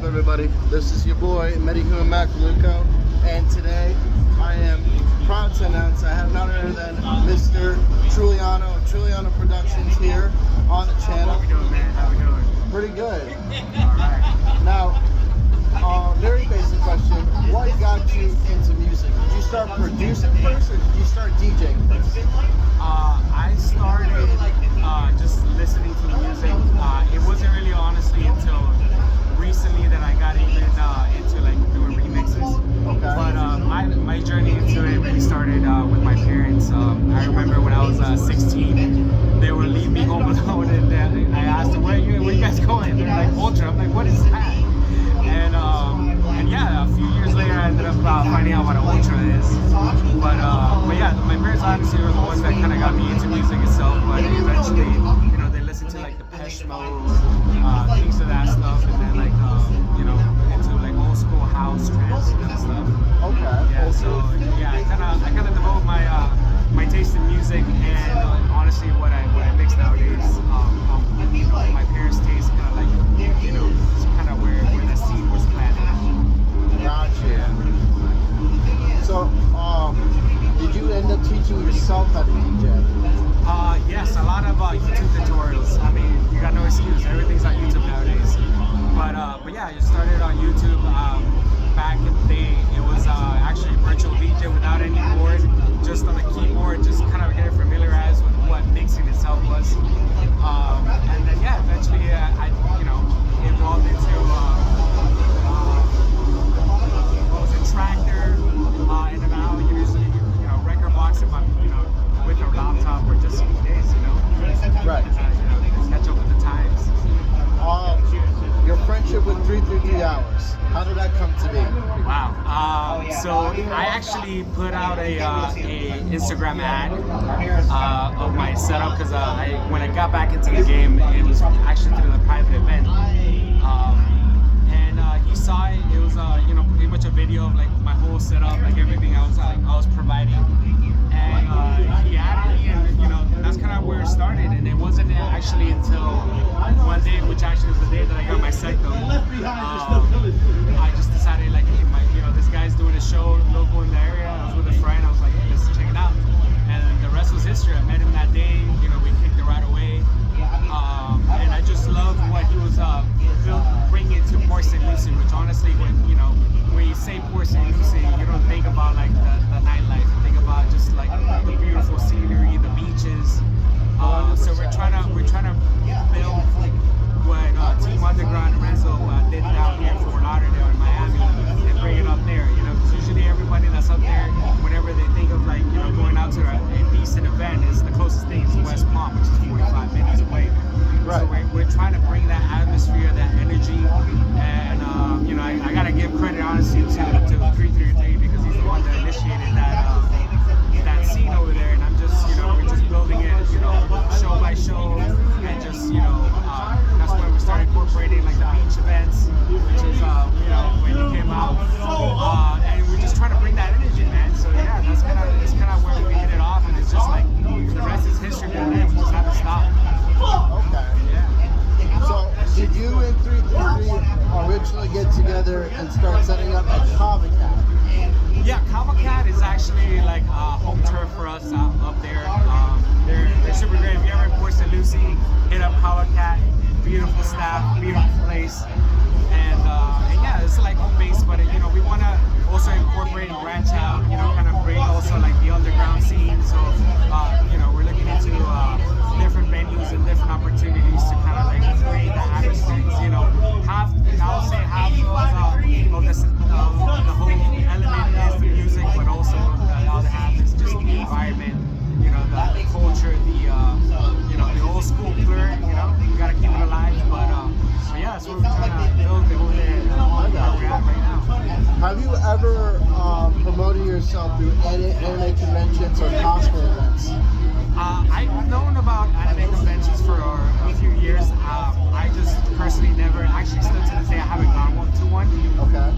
everybody? This is your boy, Metahuman Macaluco, and today I am proud to announce I have none other than Mr. Trujiyano of Trujiyano Productions here on the channel. How we doing, man? How we doing? Pretty good. Alright. Now, very basic question. What got you into music? Did you start producing first or did you start DJing first? I started just listening to music. It wasn't really honestly until recently that I got even into like doing remixes. Okay. But my journey into it really started with my parents. I remember when I was 16, they would leave me home alone, and I asked them, where you guys going? They're like, Ultra. I'm like, what is that? And yeah, a few years later, I ended up finding out what an Ultra is. But yeah, my parents obviously were the ones that kind of got me into music itself. But eventually, you know, they listened to like the Depeche Mode, things of that stuff, and then like you know, into like old school house, trance, kind of stuff. Okay. Yeah. So yeah, I kind of devote my taste in music and honestly what I mix nowadays. You know, my parents' taste kind of like, you know, it's kind of where the seed was planted. Gotcha. So, did you end up teaching yourself how to DJ? Yes, a lot of YouTube tutorials. I mean, you got no excuse. Everything's on YouTube nowadays. But yeah, I started on YouTube. Back in the day, it was actually virtual DJ without any board, just on a keyboard, just kind of getting familiarized with what mixing itself was. And then yeah, eventually I you know, evolved into what was it, Tractor, and then now usually, you know, record box if I'm, you know, with a laptop or just CDs, you know. Right. You know, catch up with the times. Your friendship with 333 Hours, how did that come to be? Wow. So I actually put out a Instagram ad of my setup because when I got back into the game, it was actually through the private event. And he saw it. It was you know, pretty much a video of like my whole setup, like everything I was providing. And he added me, and you know, that's kind of where it started. And it wasn't actually until one day, which actually was the day that I got my sectum, I just decided like, hey, you know, this guy's doing a show local in the area. I was with a friend. I was like, hey, let's check it out. And the rest was history. I met him that day. You know, we kicked it right away. And I just loved what he was bringing to Port St. Lucie, which honestly, when you say Port St. Lucie, you don't think about like the nightlife. You think about just like the beautiful scenery, the beaches. So we're trying to build what Team Underground and Renzo did down here in Fort Lauderdale and Miami, and bring it up there. You know, because usually everybody that's up there, whenever they think of like, you know, going out to a decent event, is the closest thing is West Palm, which is 45 minutes away. Right. So we're trying to bring that atmosphere, that energy, and you know, I gotta give credit honestly to 333 because he's the one that initiated that scene over there, and I'm just, you know, we're just building it, you know, show by show, and just, you know, that's when we started incorporating like the beach events, which is, you know, when you came out, and we're just trying to bring that energy, man. So yeah, it's kind of where we hit it off, and it's just like the rest is history, man. We just haven't stopped. Okay. Yeah. So, did you and 333 originally get together and start setting up at Kava Cat? Yeah, Kava Cat is actually like home turf for us up there. They're super great. If you're ever in Port St. Lucie, hit up Kava Cat. Beautiful staff, beautiful place, and yeah, it's like home base. But you know, we want to also incorporate and branch out. You know, kind of bring also like the underground scene. So you know, we're looking into different venues and different opportunities to kind of like create the atmosphere. You know, I would say half of the whole element is the music, but also the other half is just the environment. You know, the culture, you know, the old school flair. You know, we gotta keep it alive. But yeah, that's what we're trying to build over there. Where we're at right now. Have you ever promoted yourself through anime conventions or cosplay events? I've known about anime conventions for a few years. I just personally never, actually still to this day, I haven't gone to one. Okay.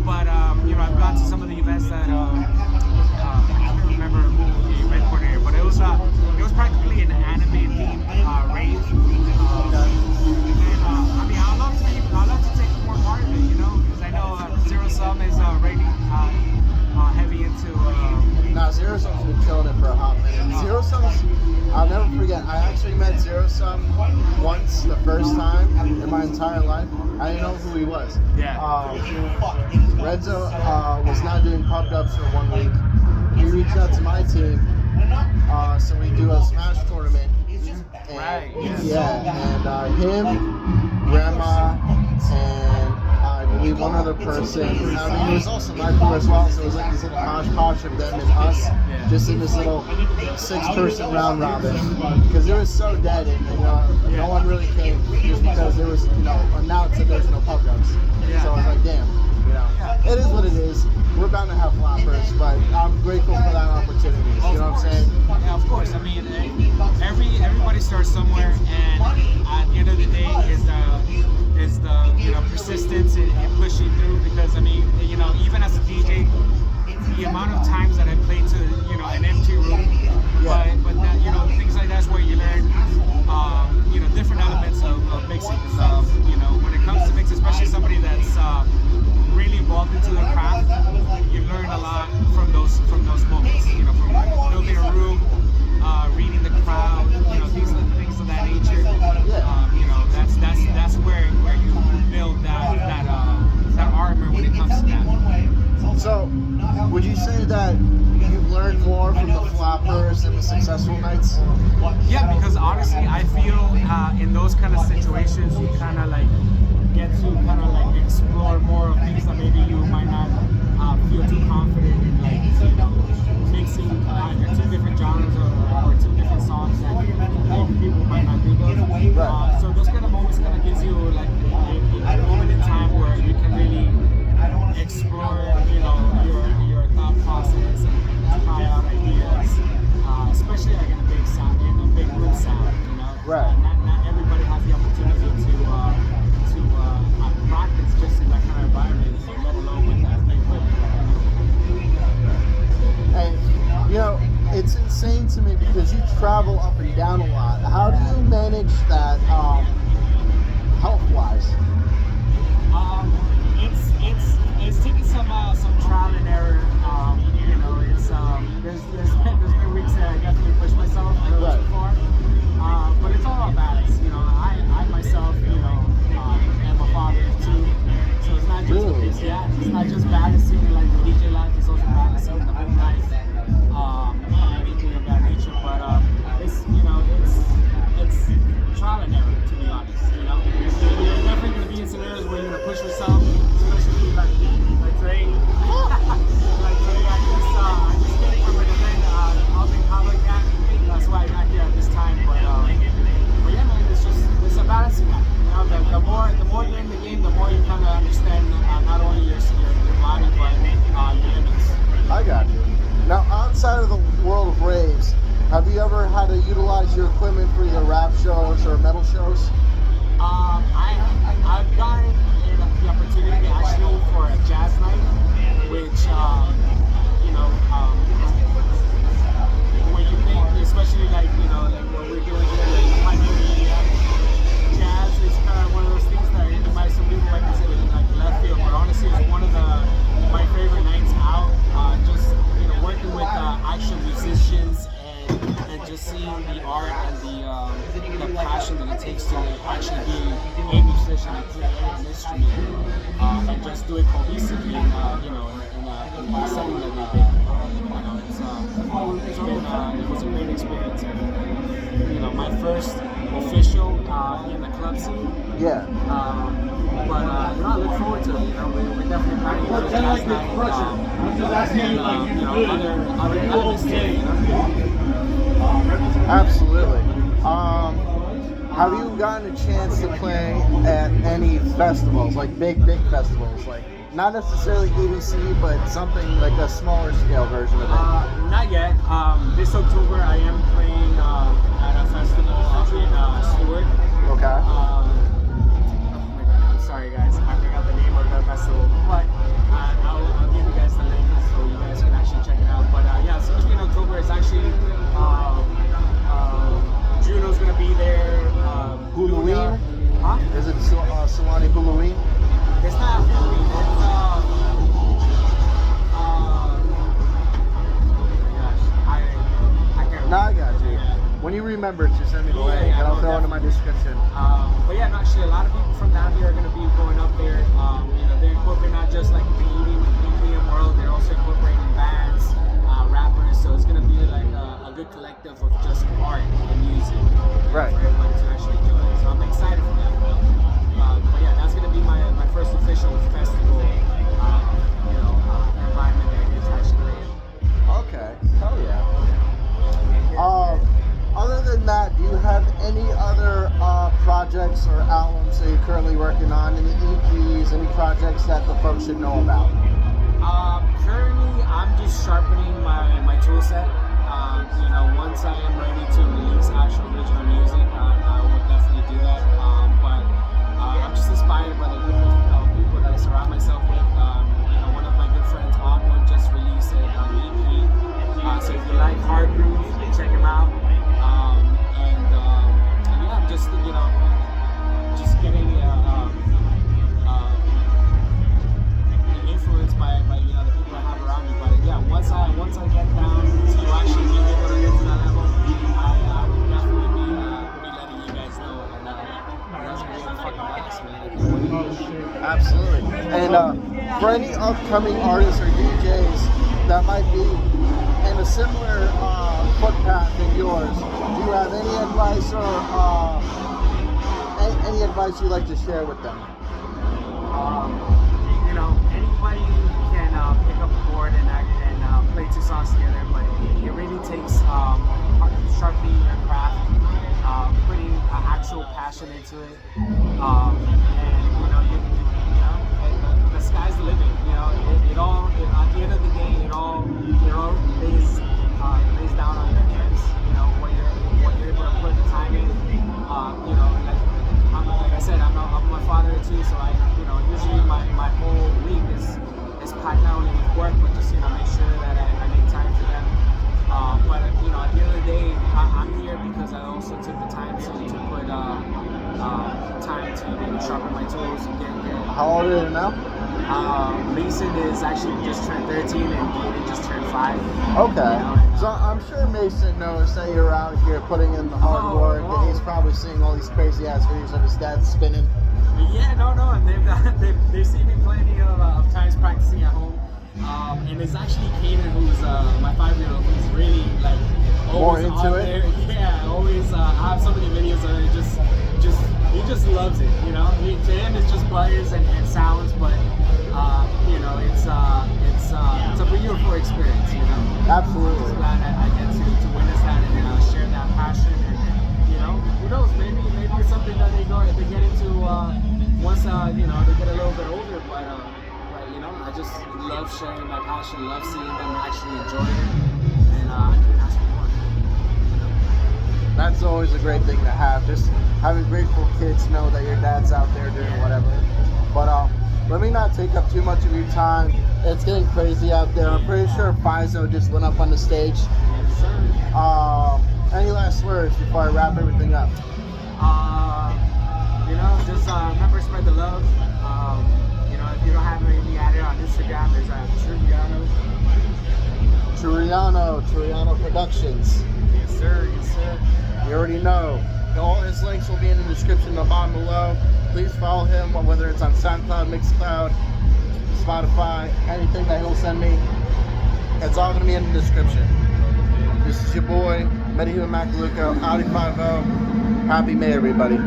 But you know, I've gone to some of the events that I don't remember who the event coordinator, but it was practically an anime themed rave. And I mean, I'd love to take more part of it. in my entire life. I didn't know who he was. Yeah. Renzo was not doing pub dubs for 1 week. He reached out to my team, so we do a Smash tournament. And, Right. Yes. Yeah, and him, Grandma, and I believe one other person. I mean, it was also my crew as well, so it was like this little hodgepodge of them and us, just in this little 6-person round robin. Because it was so dead, and no one really came just because there was, announced that there's no pub dubs. So I was like, damn, it is what it is. We're bound to have floppers, but I'm grateful for that opportunity. You know what I'm saying? Yeah, of course. I mean, everybody starts somewhere, and at the end of the day is the persistence in pushing through. Because I mean, even as a DJ, the amount of times that I played to an empty room, but that, things like that's where you learn different elements of mixing. When it comes to mix, especially somebody that's really involved into the craft, you learn a lot from those moments. From building a room, reading the crowd, things of that nature. That's where you build that armor when it comes to that. So, would you say that you've learned more from the floppers and the successful nights? Yeah, because honestly, I feel in those kind of situations, you kind of like get to kind of like explore more of things that maybe you might not feel too confident in, like mixing either 2 different genres or 2 different songs that maybe people might not think of. Right. So those kind of moments kind of gives you like a moment in time where you can really explore, your thought process and try out ideas, especially like in a big sound, in a big room sound. Right. Not everybody has the opportunity to practice just in that kind of environment, let alone with that big And it's insane to me because you travel up and down a lot. How do you manage that health-wise? It's taken some trial and error. There's been weeks that I definitely push myself a little too far. But it's all about balance. I myself, am a father of 2, so it's not just it's not just balancing like the DJ life. It's also balancing the home life, and anything of that nature. But it's trial and error, to be honest. You're definitely gonna be in scenarios where you're gonna push yourself, especially like today. Like today, I just came from an event out in California. That's why I got here at this time. But yeah, man, it's a balancing act. The more you're in the game, the more you kind of understand not only your body but your limits. I got you. Now, outside of the world of raves, have you ever had to utilize your equipment for either rap shows or metal shows? I've gotten the opportunity actually for a jazz night, which when you think, especially like what we're doing here, like pioneering jazz is kind of one of those things that some people might consider like left field, but honestly, it's one of my favorite nights out. Just working with actual musicians and just seeing the art and the passion that it takes to actually be a musician and play an instrument and just do it cohesively in something that they did. It was a great experience. And, my first official in the club scene. Yeah. But I look forward to it. We're definitely planning for the jazz night and other elements to it. Absolutely. Have you gotten a chance to play at any festivals, like big festivals, like not necessarily EDC, but something like a smaller scale version of it? Not yet. This October I am playing at a festival up in Stewart. Okay. I'm sorry guys, I forgot the name of the festival, but I'll give you guys the link so you guys can actually check it out. But yeah, it's supposed to be in October. It's actually Juno's gonna be there. Halloween? Huh? Is it Solani Halloween? It's not Halloween. It's I can't remember. No, I got you. Yeah. When you remember to send me the link, and I'll throw it in my description. But yeah, no, actually, a lot of people from albums that you're currently working on? Any EPs, any projects that the folks should know about? Currently, I'm just sharpening my tool set. You know, once I am ready to release actual original music, I will definitely do that. But I'm just inspired by the group of people that I surround myself with. You know, one of my good friends, Onward, just released an EP. So if you like hard groove, check him out. And yeah, I'm just just getting influenced by you know the people I have around me. But yeah, once I get down to actually being able to get to that level, I will definitely be letting you guys know. And that's gonna be a fucking blast, man. Oh shit, absolutely. And for any upcoming artists or DJs that might be in a similar footpath than yours, do you have any advice or any advice you'd like to share with them? You know, anybody can pick up a board and play two songs together, but it really takes sharpening your craft, putting actual passion into it, and you know, the sky's the limit. You know, it all at the end of the day, it all lays down on your hands. You know, what you're able to put the time in. You know, like I said, I'm a father too, so usually my whole week is packed not only with work, but just make sure that I make time for them. But at the end of the day, I'm here because I also took the time to put time to sharpen my tools and get. How old are you now? Mason is actually just turned 13 and Baynan just turned 5. Okay. So I'm sure Mason knows that you're out here putting in the hard work, and he's probably seeing all these crazy ass videos of his dad spinning. Yeah, no, and they've seen me plenty of times practicing at home. And it's actually Kaden, who's my 5-year-old, who's really like always more into out it. there. Yeah, always. I have so many videos of it. He just loves it. You know, to him it's just buttons and sounds, but it's a beautiful experience. You know, Absolutely. I'm just glad I get to witness that and share that passion. And who knows? Maybe it's something that they get into once they get a little bit older. But I just love sharing my passion. Love seeing them actually enjoy it, and I couldn't ask for more. That's always a great thing to have. Just having grateful kids know that your dad's out there doing whatever. But let me not take up too much of your time. It's getting crazy out there. I'm pretty sure Fizo just went up on the stage. Yes, sir. Any last words before I wrap everything up? Just remember, spread the love. If you don't have anything added on Instagram, there's Trujiyano. Trujiyano Productions. Yes, sir. Yes, sir. You already know. All his links will be in the description down below. Please follow him, whether it's on SoundCloud, Mixcloud, Spotify, anything that he'll send me. It's all going to be in the description. This is your boy, Metahuman Macaluco, Audi 50. Happy May, everybody.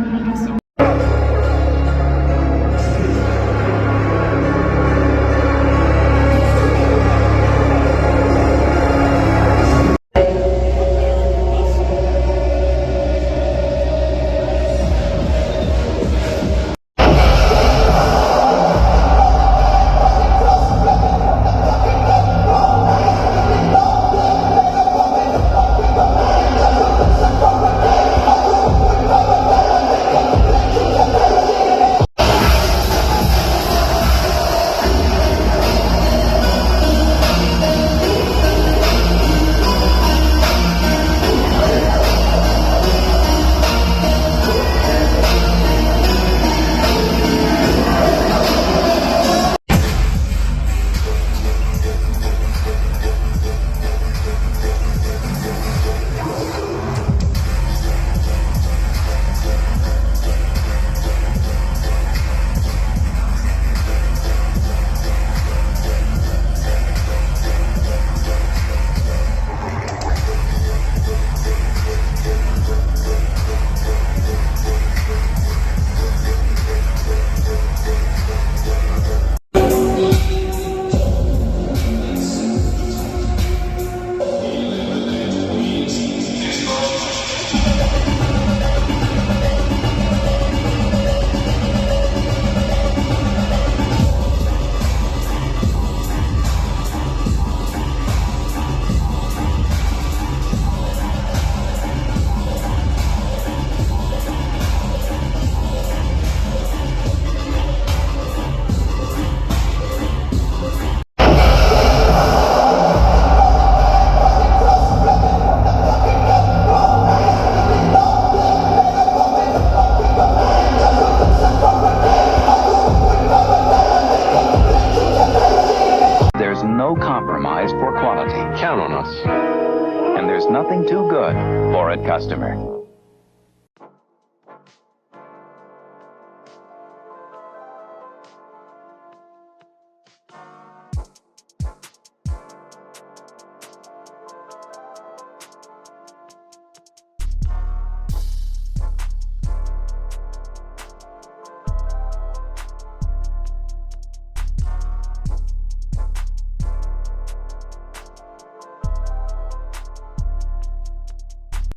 good for a customer.